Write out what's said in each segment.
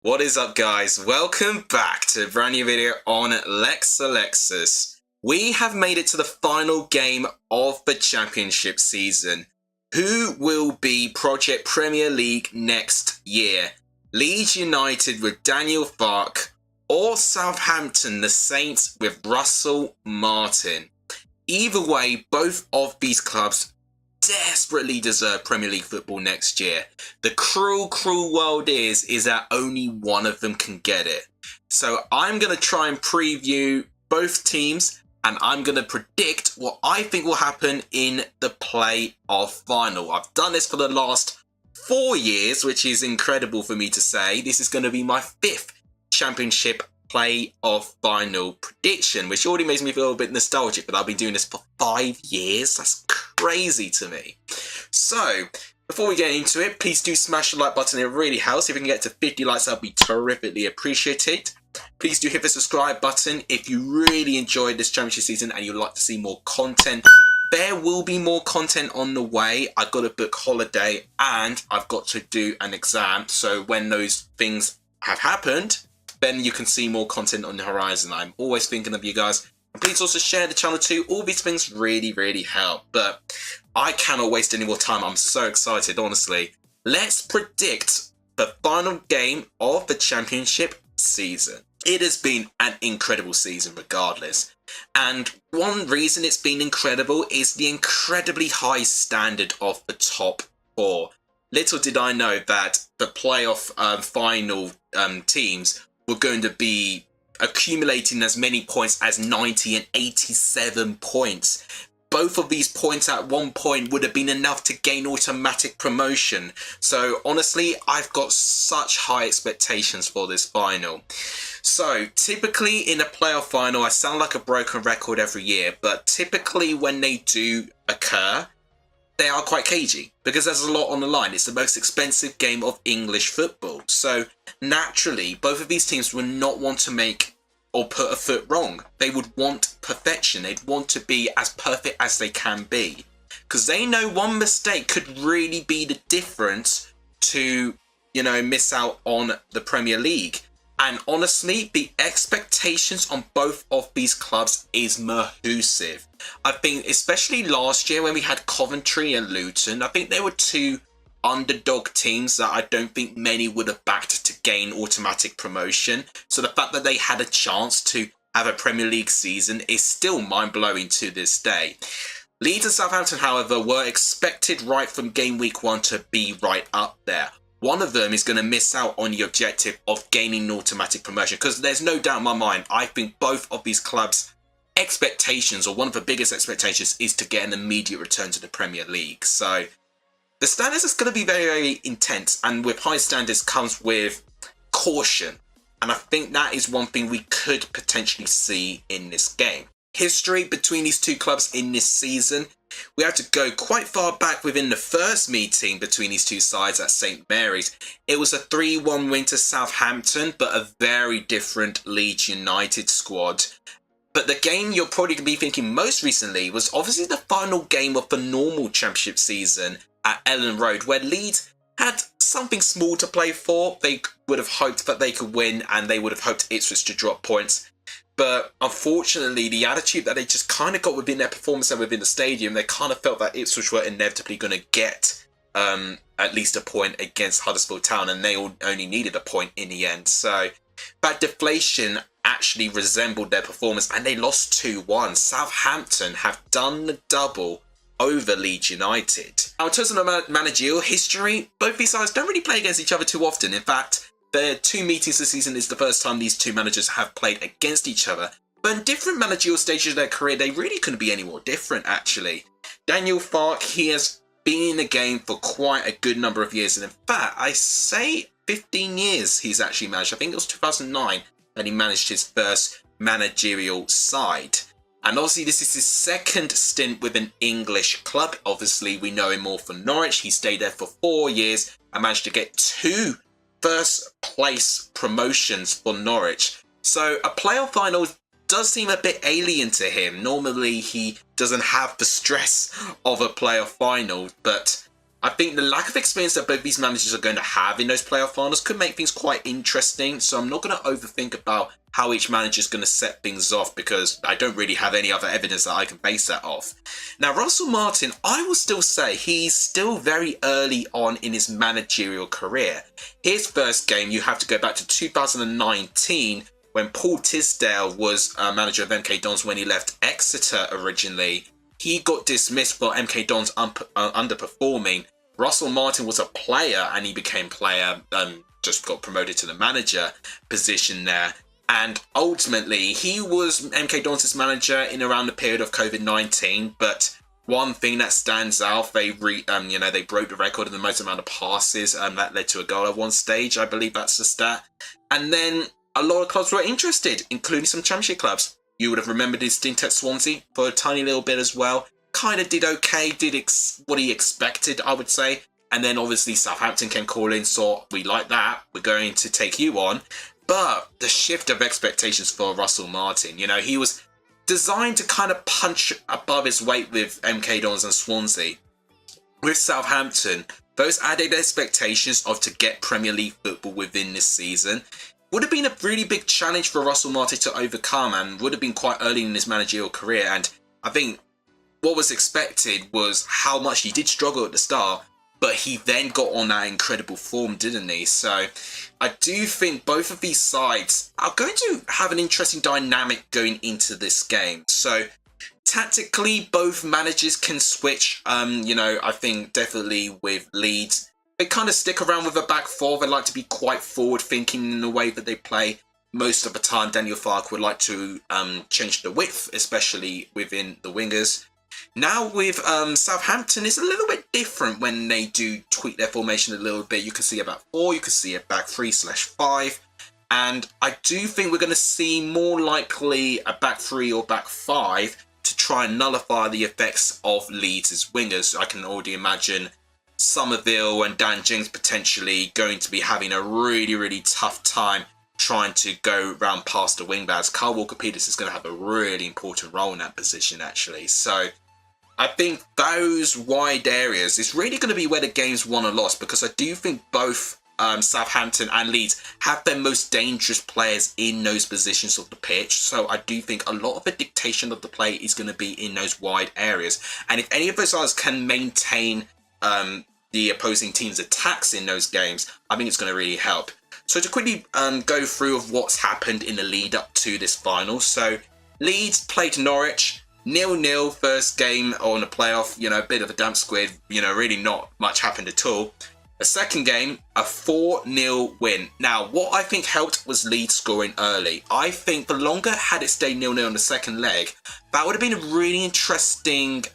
What is up, guys? Welcome back to a brand new video on Lex Alexis. We have made it to the final game of the championship season. Who will be Project Premier League next year? Leeds United with Daniel Farke or Southampton the Saints with Russell Martin? Either way, both of these clubs desperately deserve Premier League football next year. The cruel world is that only one of them can get it. So I'm going to try and preview both teams, and I'm going to predict what I think will happen in the playoff final. I've done this for the last 4 years, which is incredible for me to say. This is going to be my 5th championship playoff final prediction, which already makes me feel a bit nostalgic, but I've been doing this for 5 years. That's crazy to me. So before we get into it, please do smash the like button. It really helps. If we can get to 50 likes, that'd be terrifically appreciated. Please do hit the subscribe button if you really enjoyed this championship season and you'd like to see more content. There will be more content on the way. I've got to book holiday and I've got to do an exam. So when those things have happened, then you can see more content on the horizon. I'm always thinking of you guys. And please also share the channel too. All these things really help. But I cannot waste any more time. I'm so excited, honestly. Let's predict the final game of the championship season. It has been an incredible season regardless. And one reason it's been incredible is the incredibly high standard of the top 4. Little did I know that the playoff final teams were going to be accumulating as many points as 90 and 87 points. Both of these points at one point would have been enough to gain automatic promotion. So honestly, I've got such high expectations for this final. So typically in a playoff final, I sound like a broken record every year, but typically when they do occur, they are quite cagey because there's a lot on the line. It's the most expensive game of English football. So naturally, both of these teams will not want to make or put a foot wrong. They would want perfection. They'd want to be as perfect as they can be because they know one mistake could really be the difference to, miss out on the Premier League. And honestly, the expectations on both of these clubs is massive. I think, especially last year when we had Coventry and Luton, I think they were 2 underdog teams that I don't think many would have backed to gain automatic promotion. So the fact that they had a chance to have a Premier League season is still mind-blowing to this day. Leeds and Southampton, however, were expected right from game week 1 to be right up there. One of them is going to miss out on the objective of gaining automatic promotion because there's no doubt in my mind, I think both of these clubs' expectations, or one of the biggest expectations, is to get an immediate return to the Premier League. So the standards is going to be very intense, and with high standards comes with caution. And I think that is one thing we could potentially see in this game. History between these two clubs in this season, we have to go quite far back within the first meeting between these two sides at St Mary's. It was a 3-1 win to Southampton, but a very different Leeds United squad. But the game you're probably going to be thinking most recently was obviously the final game of the normal championship season at Ellen Road, where Leeds had something small to play for. They would have hoped that they could win, and they would have hoped Ipswich to drop points. But unfortunately, the attitude that they just kind of got within their performance and within the stadium, they kind of felt that Ipswich were inevitably going to get at least a point against Huddersfield Town, and they only needed a point in the end. So that deflation actually resembled their performance, and they lost 2-1. Southampton have done the double over Leeds United. Now, in terms of the managerial history, both these sides don't really play against each other too often. In fact, their 2 meetings this season is the first time these two managers have played against each other. But in different managerial stages of their career, they really couldn't be any more different, actually. Daniel Farke, he has been in the game for quite a good number of years. And in fact, I say 15 years he's actually managed. I think it was 2009 that he managed his first managerial side. And obviously this is his second stint with an English club. Obviously we know him more for Norwich. He stayed there for 4 years and managed to get 2 first place promotions for Norwich. So a playoff final does seem a bit alien to him. Normally he doesn't have the stress of a playoff final, but I think the lack of experience that both these managers are going to have in those playoff finals could make things quite interesting. So I'm not going to overthink about how each manager is going to set things off because I don't really have any other evidence that I can base that off. Now, Russell Martin, I will still say he's still very early on in his managerial career. His first game, you have to go back to 2019 when Paul Tisdale was manager of MK Dons when he left Exeter originally. He got dismissed for MK Dons underperforming. Russell Martin was a player and he became player, just got promoted to the manager position there. And ultimately, he was MK Dons' manager in around the period of COVID-19. But one thing that stands out, they broke the record of the most amount of passes, that led to a goal at one stage. I believe that's the stat. And then a lot of clubs were interested, including some Championship clubs. You would have remembered his stint at Swansea for a tiny little bit as well. Kind of did okay, did what he expected, I would say. And then obviously Southampton came calling, so we like that, we're going to take you on. But the shift of expectations for Russell Martin, he was designed to kind of punch above his weight with MK Dons and Swansea. With Southampton, those added expectations of to get Premier League football within this season would have been a really big challenge for Russell Martin to overcome and would have been quite early in his managerial career. And I think what was expected was how much he did struggle at the start, but he then got on that incredible form, didn't he? So I do think both of these sides are going to have an interesting dynamic going into this game. So tactically, both managers can switch. I think definitely with Leeds, they kind of stick around with a back four. They like to be quite forward-thinking in the way that they play. Most of the time, Daniel Farke would like to change the width, especially within the wingers. Now with Southampton, it's a little bit different when they do tweak their formation a little bit. You can see a back four, you can see a back 3/5. And I do think we're going to see more likely a back 3 or back 5 to try and nullify the effects of Leeds' wingers. I can already imagine Somerville and Dan James potentially going to be having a really, really tough time trying to go round past the wing-backs. Kyle Walker-Peters is going to have a really important role in that position, actually. So I think those wide areas is really going to be where the game's won or lost, because I do think both Southampton and Leeds have their most dangerous players in those positions of the pitch. So I do think a lot of the dictation of the play is going to be in those wide areas. And if any of those sides can maintain the opposing team's attacks in those games, I think it's going to really help. So to quickly go through of what's happened in the lead up to this final. So Leeds played Norwich 0-0 first game on the playoff, a bit of a damp squid, really not much happened at all. The second game, a 4-0 win. Now, what I think helped was Leeds scoring early. I think the longer had it stayed 0-0 on the second leg, that would have been a really interesting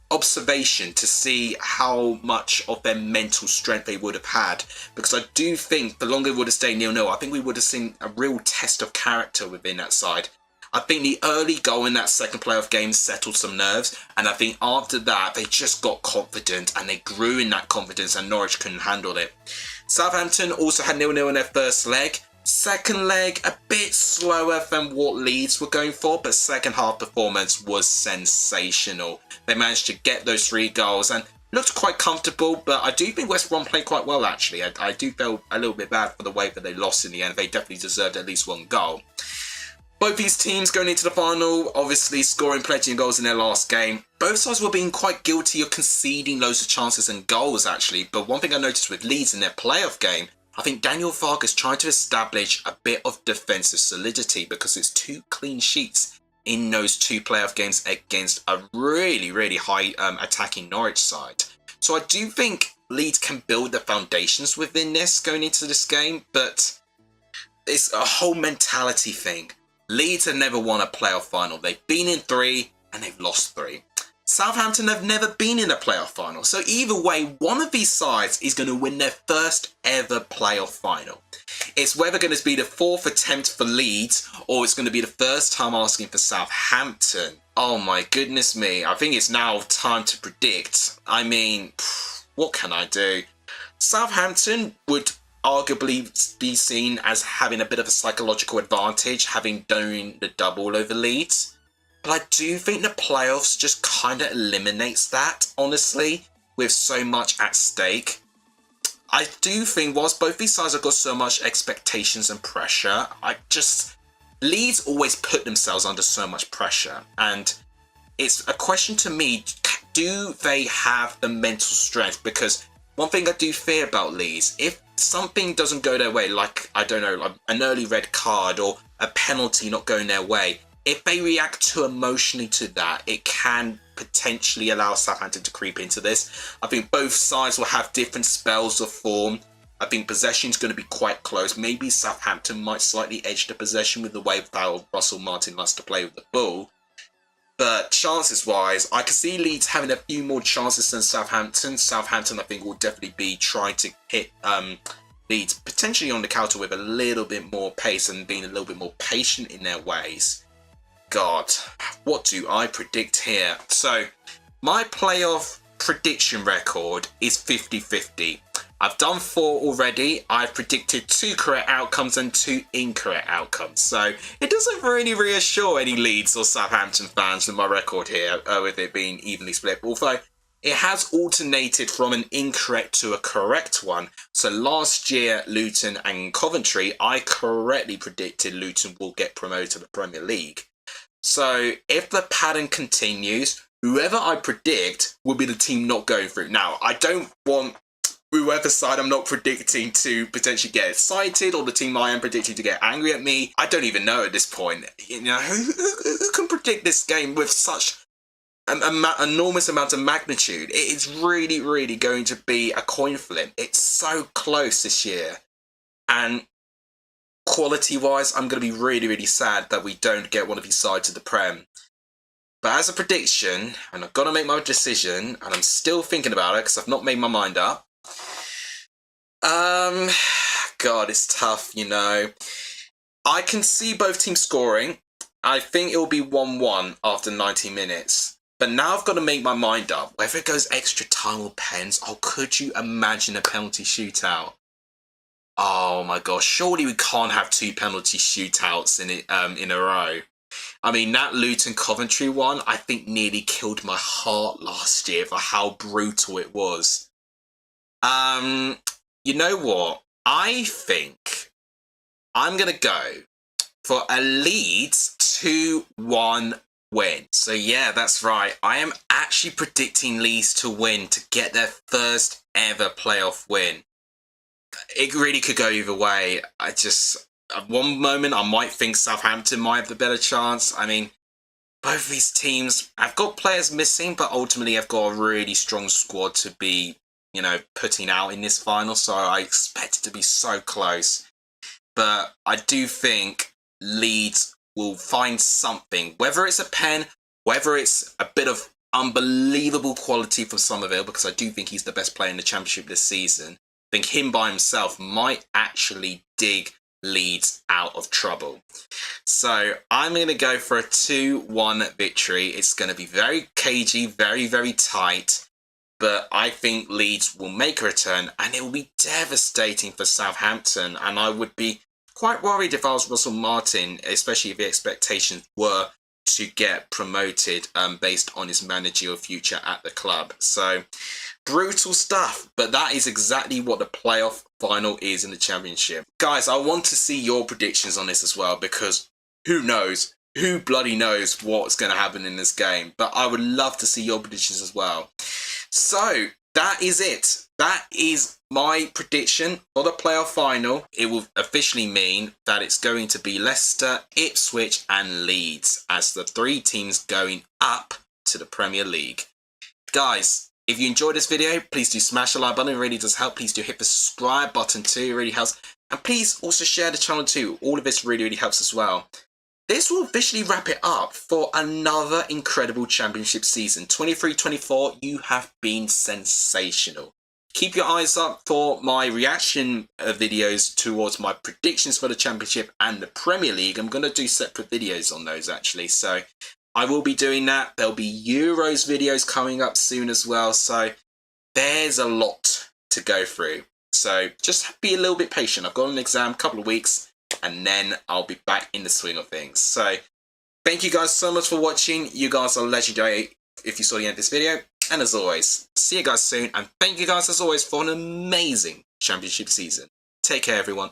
observation to see how much of their mental strength they would have had, because I do think the longer it would have stayed 0-0, I think we would have seen a real test of character within that side. I think the early goal in that second playoff game settled some nerves, and I think after that they just got confident and they grew in that confidence, and Norwich couldn't handle it. Southampton also had 0-0 in their first leg. Second leg, a bit slower than what Leeds were going for, but second half performance was sensational. They managed to get those 3 goals and looked quite comfortable, but I do think West Brom played quite well, actually. I do feel a little bit bad for the way that they lost in the end. They definitely deserved at least 1 goal. Both these teams going into the final, obviously scoring plenty of goals in their last game. Both sides were being quite guilty of conceding loads of chances and goals, actually. But one thing I noticed with Leeds in their playoff game, I think Daniel Farke is trying to establish a bit of defensive solidity, because it's 2 clean sheets in those 2 playoff games against a really, really high attacking Norwich side. So I do think Leeds can build the foundations within this going into this game, but it's a whole mentality thing. Leeds have never won a playoff final. They've been in 3 and they've lost 3. Southampton have never been in a playoff final. So either way, one of these sides is going to win their first ever playoff final. It's whether going to be the 4th attempt for Leeds, or it's going to be the first time asking for Southampton. Oh my goodness me. I think it's now time to predict. I mean, what can I do? Southampton would arguably be seen as having a bit of a psychological advantage, having done the double over Leeds. But I do think the playoffs just kind of eliminates that, honestly. with so much at stake, I do think whilst both these sides have got so much expectations and pressure, Leeds always put themselves under so much pressure, and it's a question to me, do they have the mental strength? Because one thing I do fear about Leeds, if something doesn't go their way, like, I don't know, like an early red card or a penalty not going their way, if they react too emotionally to that, it can potentially allow Southampton to creep into this. I think both sides will have different spells of form. I think possession is going to be quite close. Maybe Southampton might slightly edge the possession with the way that Russell Martin likes to play with the ball. But chances-wise, I can see Leeds having a few more chances than Southampton. Southampton, I think, will definitely be trying to hit Leeds potentially on the counter with a little bit more pace and being a little bit more patient in their ways. God, what do I predict here? So, my playoff prediction record is 50-50. I've done 4 already. I've predicted 2 correct outcomes and 2 incorrect outcomes. So it doesn't really reassure any Leeds or Southampton fans with my record here, with it being evenly split. Although it has alternated from an incorrect to a correct one. So last year, Luton and Coventry, I correctly predicted Luton will get promoted to the Premier League. So if the pattern continues, whoever I predict will be the team not going through. Now, I don't want whoever side I'm not predicting to potentially get excited, or the team I am predicting to get angry at me. I don't even know at this point. You know, who can predict this game with such an enormous amount of magnitude? It is really, really going to be a coin flip. It's so close this year. And quality-wise, I'm going to be really, really sad that we don't get one of these sides to the Prem. But as a prediction, and I've got to make my decision, and I'm still thinking about it because I've not made my mind up. God, it's tough, you know. I can see both teams scoring. I think it will be 1-1 after 90 minutes. But now I've got to make my mind up. Whether it goes extra time or pens, oh, could you imagine a penalty shootout? Oh my gosh, surely we can't have 2 penalty shootouts in a row. I mean, that Luton Coventry one, I think nearly killed my heart last year for how brutal it was. You know what? I think I'm going to go for a Leeds 2-1 win. So yeah, that's right. I am actually predicting Leeds to win, to get their first ever playoff win. It really could go either way. At one moment, I might think Southampton might have the better chance. I mean, both these teams have got players missing, but ultimately have got a really strong squad to be, you know, putting out in this final. So I expect it to be so close. But I do think Leeds will find something, whether it's a pen, whether it's a bit of unbelievable quality from Somerville, because I do think he's the best player in the Championship this season. I think him by himself might actually dig Leeds out of trouble. So I'm going to go for a 2-1 victory. It's going to be very cagey, very, very tight. But I think Leeds will make a return, and it will be devastating for Southampton. And I would be quite worried if I was Russell Martin, especially if the expectations were to get promoted based on his managerial future at the club. So brutal stuff, but that is exactly what the playoff final is in the Championship. Guys, I want to see your predictions on this as well, because who knows? Who bloody knows what's going to happen in this game? But I would love to see your predictions as well. So that is it. That is my prediction for the playoff final. It will officially mean that it's going to be Leicester, Ipswich and Leeds as the 3 teams going up to the Premier League. Guys, if you enjoyed this video, please do smash the like button. It really does help. Please do hit the subscribe button too. It really helps. And please also share the channel too. All of this really, really helps as well. This will officially wrap it up for another incredible Championship season. 23-24, you have been sensational. Keep your eyes up for my reaction videos towards my predictions for the Championship and the Premier League. I'm going to do separate videos on those actually. So I will be doing that. There'll be Euros videos coming up soon as well. So there's a lot to go through. So just be a little bit patient. I've got an exam, couple of weeks, and then I'll be back in the swing of things. So thank you guys so much for watching. You guys are legendary. If you saw the end of this video, And as always, see you guys soon, and thank you guys as always for an amazing championship season. Take care, everyone.